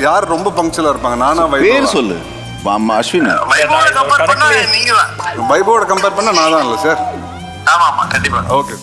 யார் ரொம்ப பங்க்சுவலா இருப்பாங்க? நானா பேர் வைபவா? சொல்லு. அஸ்வின். வைபவோட கம்பேர் பண்ணா நான் தான் இல்லை சார். ஆமா ஆமா கண்டிப்பா. ஓகே.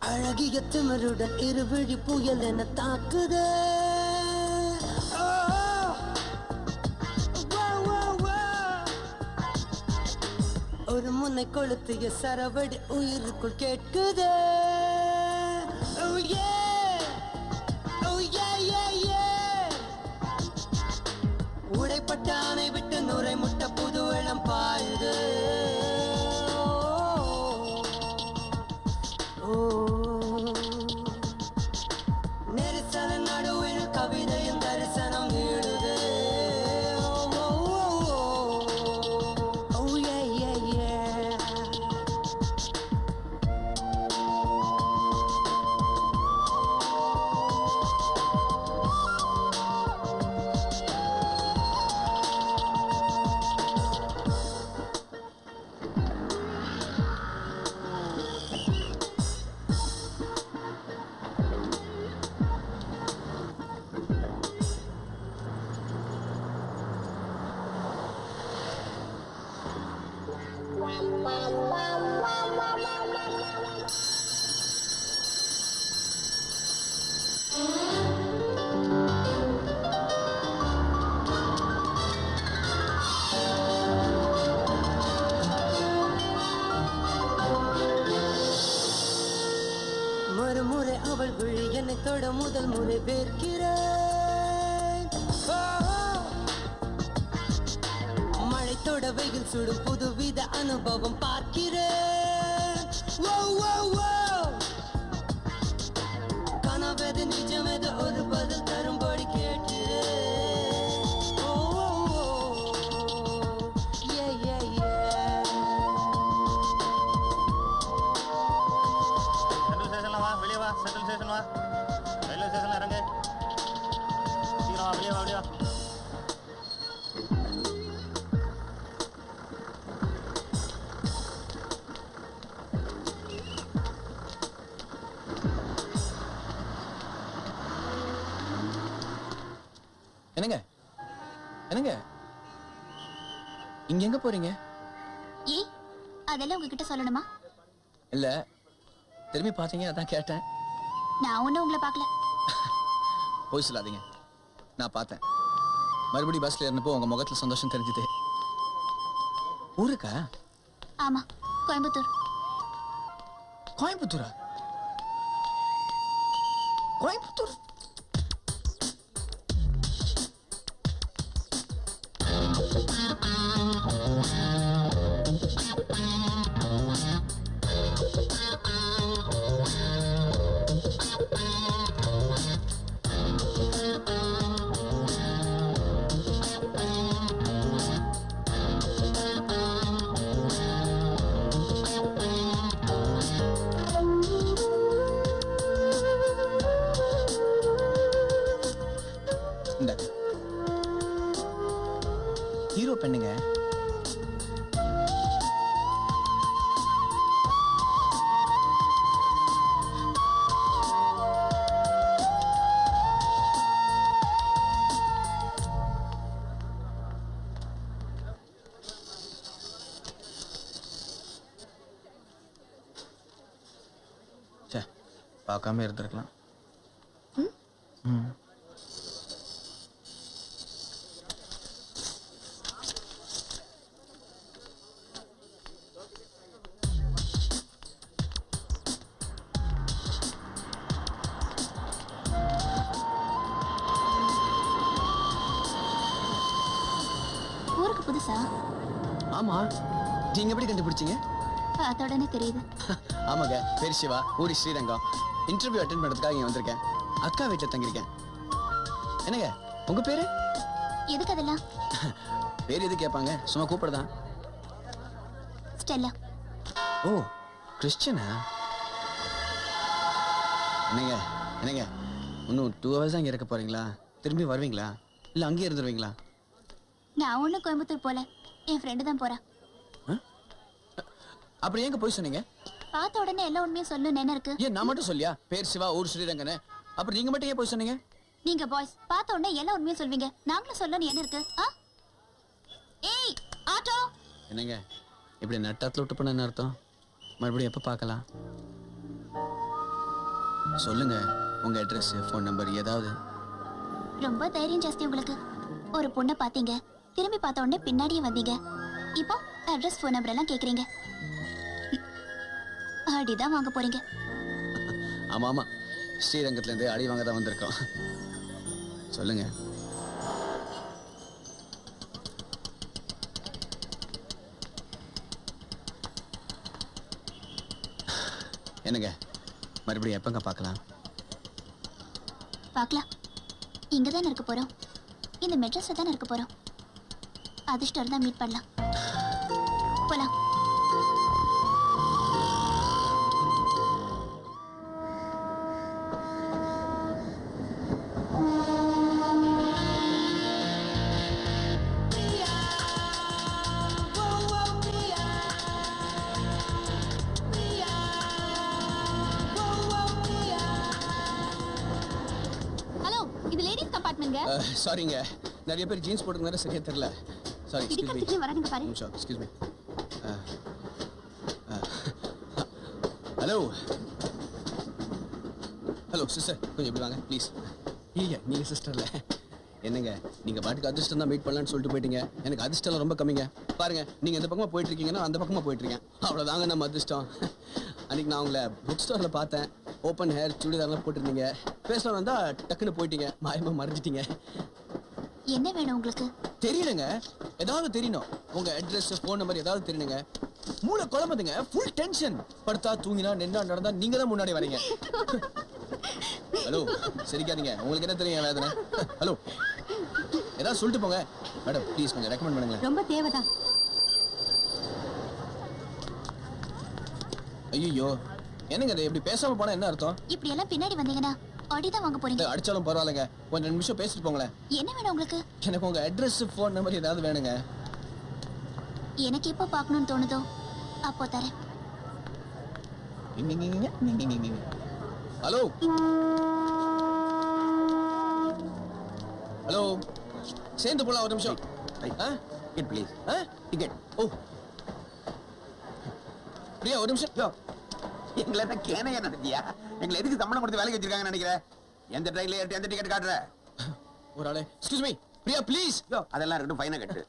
அழகிய திமிருடன் இருவிழி புயல் என தாக்குது. ஒரு முன்னை கொளுத்திய சரவடி உயிருக்குள் கேட்குது. உடைப்பட்ட ஆணை விட்டு நுரை முட்ட புது இளம் பாயுது. நெரிசல நடுவில் கவிதையும் தரிசனம் நீடுது. மறுமுறை அவள் விழி என்னை தொட முதல் முறை வேர்க்கிறேன். மழை தொட வெயில் சுடும் புதுவித அனுபவம் பார்க்கிறேன். கனவெது நிஜமெது ஒரு பதில் தரும்படி கேட்கிறேன். சென்ட்ரல் ஸ்டேஷன் வா, ரயில்வே ஸ்டேஷன்ல இறங்கு. சீக்கிரம் வா, வெளியே வா, வெளியே வா. என்னங்க என்னங்க இங்க எங்க போறீங்க? அதெல்லாம் உங்ககிட்ட சொல்லணுமா? இல்ல திரும்பி பாத்தீங்க அதான் கேட்டேன். நான் ஒன்னும் உங்களை பார்க்கல. போய் சொல்லாதீங்க, நான் பார்த்தேன். மறுபடியும் பஸ்ல ஏறினப்போ உங்க முகத்துல சந்தோஷம் தெரிஞ்சுது. ஊருக்கா? ஆமா, கோயம்புத்தூர். கோயம்புத்தூரா? கோயம்புத்தூர் ஹீரோ பெண்ணுங்க. பார்க்காம இருந்திருக்கலாம். ஊருக்கு புதுசா? ஆமா, நீங்க எப்படி கண்டுபிடிச்சீங்க? பார்த்த உடனே தெரியுது. ஆமாங்க, பேர் சிவா, ஊரி ஸ்ரீரங்கம். இன்டர்வியூ அட்டென்ட் பண்ணுறதுக்காக இங்கே வந்திருக்கேன். அக்கா வீட்டில் தங்கியிருக்கேன். என்னங்க உங்க பேரு? எதுக்கு அதெல்லாம்? பேர் எது கேட்பாங்க, சும்மா கூப்பிடுதான். ஸ்டெல்லா. ஓ, கிறிஸ்டியனா? என்னங்க என்னங்க இன்னும் 2 hours தான் இங்கே இருக்க போறீங்களா? திரும்பி வருவீங்களா இல்லை அங்கேயே இருந்துருவீங்களா? நான் ஒன்றும் கோயம்புத்தூர் போல, என் ஃப்ரெண்டு தான் போறா. அப்புறம் எங்க போய் சொன்னீங்க? பார்த்த உடனே எல்லா உண்மையும் சொல்லணும்னு என்ன இருக்கு? ஏன் நான் மட்டும் சொல்லியா? பேர் சிவா, ஊர் ஸ்ரீரங்கன்னு. அப்புறம் நீங்க மட்டும் ஏன் போய் சொன்னீங்க? நீங்க பாய்ஸ் பார்த்த உடனே எல்லா உண்மையும் சொல்வீங்க, நாங்களும் சொல்லணும் என்ன இருக்கு? ஏய் ஆட்டோ! என்னங்க இப்படி நட்டத்தில் விட்டு போன அர்த்தம்? மறுபடியும் எப்போ பார்க்கலாம்? சொல்லுங்க, உங்க அட்ரஸ், ஃபோன் நம்பர் ஏதாவது. ரொம்ப தைரியம் ஜாஸ்தி உங்களுக்கு. ஒரு பொண்ணை பார்த்தீங்க, திரும்பி பார்த்த உடனே பின்னாடியே வந்தீங்க, இப்போ அட்ரஸ் ஃபோன் நம்பர் எல்லாம் கேக்குறீங்க. அடிதான் வாங்க போறீங்க. ஆமா ஆமா, ஸ்ரீரங்கத்துல இருந்து அடி வாங்க தான் வந்திருக்கோம். சொல்லுங்க. என்னங்க மறுபடியும் எப்பங்க பார்க்கலாம்? பார்க்கலாம். இங்க தானே இருக்க போறோம், இந்த மெட்ரஸ்ல தானே இருக்க போறோம். அதிர்ஷ்டம் இருந்தா மீட் பண்ணலாம். போலாம். ஹலோ, இது லேடிஸ் கம்பார்ட்மெண்ட்ங்க. சாரிங்க, நிறைய பேர் ஜீன்ஸ் போட்டுருந்தாரு, சரியா தெரியல. Sorry, excuse me. இடிக்கிறதுக்கு வரானுங்க பாரு. நிமிஷம், excuse me. Hello hello sister, கொஞ்சம் இப்படி வாங்க ப்ளீஸ். இல்லையா நீங்க சிஸ்டர்ல. என்னங்க நீங்க பாட்டுக்கு அதிர்ஷ்டம் தான் மீட் பண்ணலான்னு சொல்லிட்டு போயிட்டீங்க. எனக்கு அதிர்ஷ்டம் ரொம்ப கம்மிங்க. பாருங்க, நீங்க இந்த பக்கமா போயிட்டு இருக்கீங்கன்னா அந்த பக்கமா போயிட்டு இருக்கேன், அவ்வளவுதாங்க நம்ம அதிர்ஷ்டம். அன்னைக்கு நான் உங்களை புக் ஸ்டோர்ல பார்த்தேன், ஓப்பன் ஹேர் சுடிதார்லாம் போட்டிருந்தீங்க. பேசலாம் வந்தா டக்குன்னு போயிட்டீங்க, மாயமா மறைஞ்சிட்டீங்க. என்ன வேணும் உங்களுக்கு? தெரியலங்க, ஏதாவது தெரியணும். உங்க அட்ரஸ், ஃபோன் நம்பர் ஏதாவது தெரியணுங்க. மூளை குழம்புதுங்க, ஃபுல் டென்ஷன். படுத்தா தூங்கினா நின்னா நடந்தா நீங்க தான் முன்னாடி வரீங்க. ஹலோ சரிக்காதீங்க, உங்களுக்கு என்ன தெரியும் வேதனை? ஹலோ ஏதாவது சொல்லிட்டு போங்க மேடம், ப்ளீஸ் கொஞ்சம் ரெக்கமெண்ட் பண்ணுங்க. ரொம்ப தேவைதான். ஐயோ என்னங்க இது, இப்படி பேசாம போனா என்ன அர்த்தம்? இப்படி எல்லாம் பின்னாடி வந்தீங்கன்னா அடிதான் வாங்க போறீங்க. அடிச்சாலும் பரவாயில்லைங்க, கொஞ்சம் 2 நிமிஷம் பேசிட்டு போங்களேன். என்ன வேணும் உங்களுக்கு? எனக்கு உங்க அட்ரஸ், ஃபோன் நம்பர் ஏதாவது வேணுங்க. எனக்கு எப்போ பார்க்கணும்னு தோணுதோ அப்போ தரேன். ஹலோ ஹலோ, சேர்ந்து போலாம் ஒரு நிமிஷம். Ticket please. டிக்கெட். ஓ பிரியா ஒரு நிமிஷம். எங்களை என்ன கேனையா நடத்தியா? எங்களை எதுக்கு சம்பளம் கொடுத்து வேலைக்கு வச்சிருக்காங்கன்னு நினைக்கிறேன்? எந்த ட்ரெயின்ல ஏறி எந்த டிக்கெட் காட்டுற? ஒரு ஆளே, எக்ஸ்கியூஸ் மீ பிரியா ப்ளீஸ். அதெல்லாம் இருக்கட்டும், ஃபைனை கட்டு.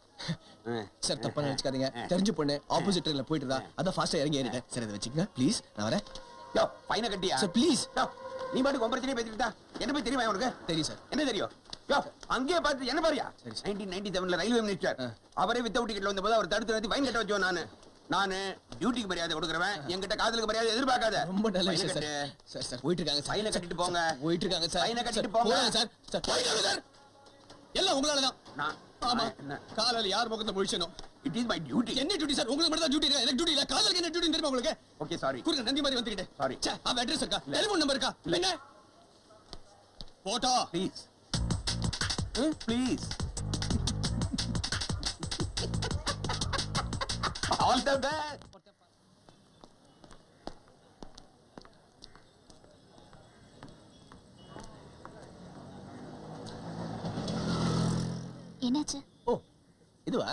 சார் தப்பா நினைச்சுக்காதீங்க, தெரிஞ்சு பொண்ணு ஆப்போசிட் ட்ரெயின்ல போயிட்டு இருந்தா, அதான் ஃபாஸ்டா இறங்கி ஏறிட்டேன். சரி அதை வச்சுக்கங்க ப்ளீஸ், நான் வரேன். யோ ஃபைனை கட்டியா? Sir please. நீ பாட்டுக்கு உன் பிரச்சனையை பேசிட்டு இருந்தா என்ன போய் தெரியுமா உனக்கு? தெரியும் சார். என்ன தெரியும்? யோ அங்கேயே பார்த்து என்ன பாரியா? சரி, சரி. 1997ல ரயில்வே மினிஸ்டர் அவரே வித்தவுட் டிக்கெட்ல வந்தபோது அவர் தடுத்து நிறுத்தி ஃபைன் கட்ட வச்சோம். நானு டியூட்டிக்கு மரியாதை கொடுக்குறவன், என்கிட்ட காதலுக்கு மரியாதை எதிர்பார்க்காத. ரொம்ப நல்ல விஷயம் சார். சார் சார் போயிட்டு இருக்காங்க சார். ஃபைனை கட்டிட்டு போங்க. போயிட்டு இருக்காங்க சார். ஃபைனை கட்டிட்டு போங்க சார். சார் போயிட்டு சார். எல்லாம் உங்களால தான். நான் ஆமா, என்ன? காலையில யார் பக்கத்துல முழிச்சனும்? It is my duty. என்ன டியூட்டி சார்? உங்களுக்கு மட்டும் தான் டியூட்டி இல்ல, எனக்கு டியூட்டி இல்ல. காதலுக்கு என்ன டியூட்டி தெரியுமா உங்களுக்கு? Okay sorry. குறுக்க நந்தி மாதிரி வந்துக்கிட்டே. Sorry. சே, அவ அட்ரஸ் இருக்கா? டெலிபோன் நம்பர் இருக்கா? என்ன? Photo. Please please. All the best. என்னாச்சு? ஓ இதுவா?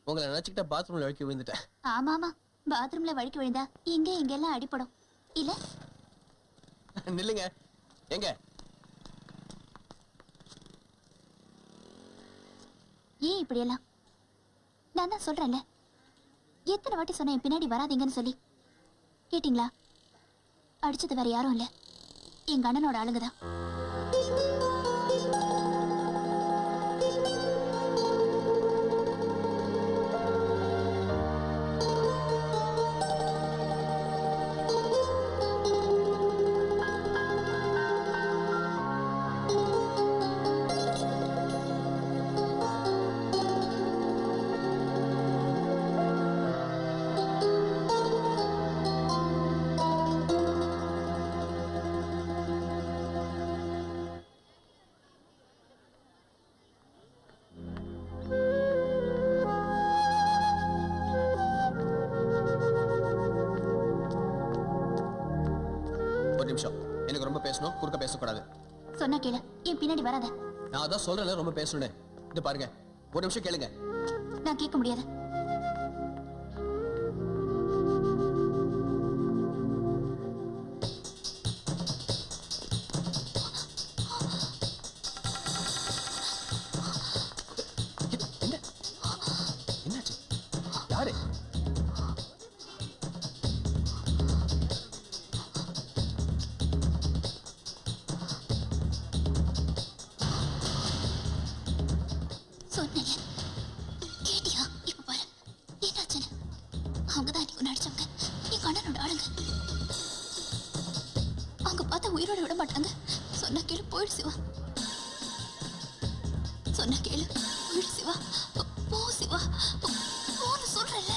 உங்களை நினைச்சுக்கிட்ட பாத்ரூம்ல வழுக்கி விழுந்துட்டேன். ஆமா ஆமா, பாத்ரூம்ல வழுக்கி விழுந்தா இங்க இங்கெல்லாம் அடிப்படும் இல்ல? நில்லுங்க. எங்க? ஏன் இப்படி எல்லாம்? நான் தான் சொல்றேன்ல, எத்தனை வாட்டி சொன்னேன் பின்னாடி வராதீங்கன்னு சொல்லி. கேட்டீங்களா? அடிச்சது வேற யாரும் இல்ல, எங்க அண்ணனோட ஆளுங்கதான். ஒரு நிமிஷம். எனக்கு ரொம்ப பேசணும், குறுக்க பேசக்கூடாது. சொன்னா கேளு, என் பின்னாடி வராத. நான் அதான் சொல்றேன்ல, ரொம்ப பேசணும். இது பாருங்க, ஒரு நிமிஷம் கேளுங்க. நான் கேட்க முடியாது. என்ன என்னாச்சு? யாரு? சொன்னேன், கேட்டியா? இப்ப பாரு என்னாச்சுன்னு. அவங்கதான் இன்னைக்கு நடிச்சவங்க, என் கண்ணனோட ஆளுங்க. அவங்க பார்த்தா உயிரோட விட மாட்டாங்க. சொன்ன கேளு, போயிடு சிவா. சொன்ன கேளு, போயிடு சிவா. போ சிவா, போன்னு சொல்றேன்ல.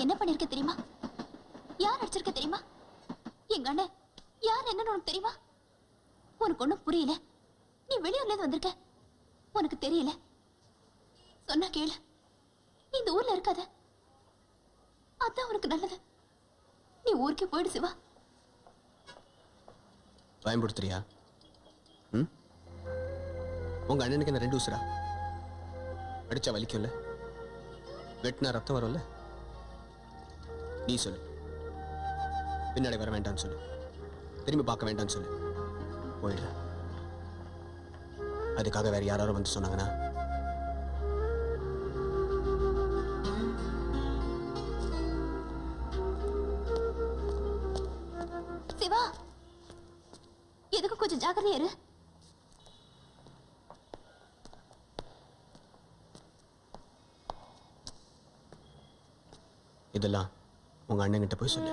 என்ன பண்ணிருக்க தெரியுமா? யார் அடிச்சிருக்க தெரியுமா? எங்க அண்ணன் யார் என்னன்னு உனக்கு தெரியுமா? உனக்கு ஒண்ணும் புரியல. நீ வெளியூர்ல இருந்து வந்திருக்க, உனக்கு தெரியல. சொன்னா கேளு, நீ இந்த ஊர்ல இருக்காத, அதான் உனக்கு நல்லது. நீ ஊருக்கே போயிடு சிவா. பயன்படுத்துறியா? உங்க அண்ணனுக்கு என்ன 2 உசுரா? அடிச்சா வலிக்கும்ல, வெட்டினா ரத்தம் வரும்ல. நீ சொல்லு, பின்னாடி வர வேண்டாம்னு சொல்லு, திரும்பி பார்க்க வேண்டாம்னு சொல்லு, போயிடுற. அதுக்காக வேற யாராரும் வந்து சொன்னாங்கன்னா சிவா, எதுக்கு கொஞ்சம் ஜாக்கிரதையா இரு. இதெல்லாம் உங்க அண்ணன்கிட்ட போய் சொல்லு.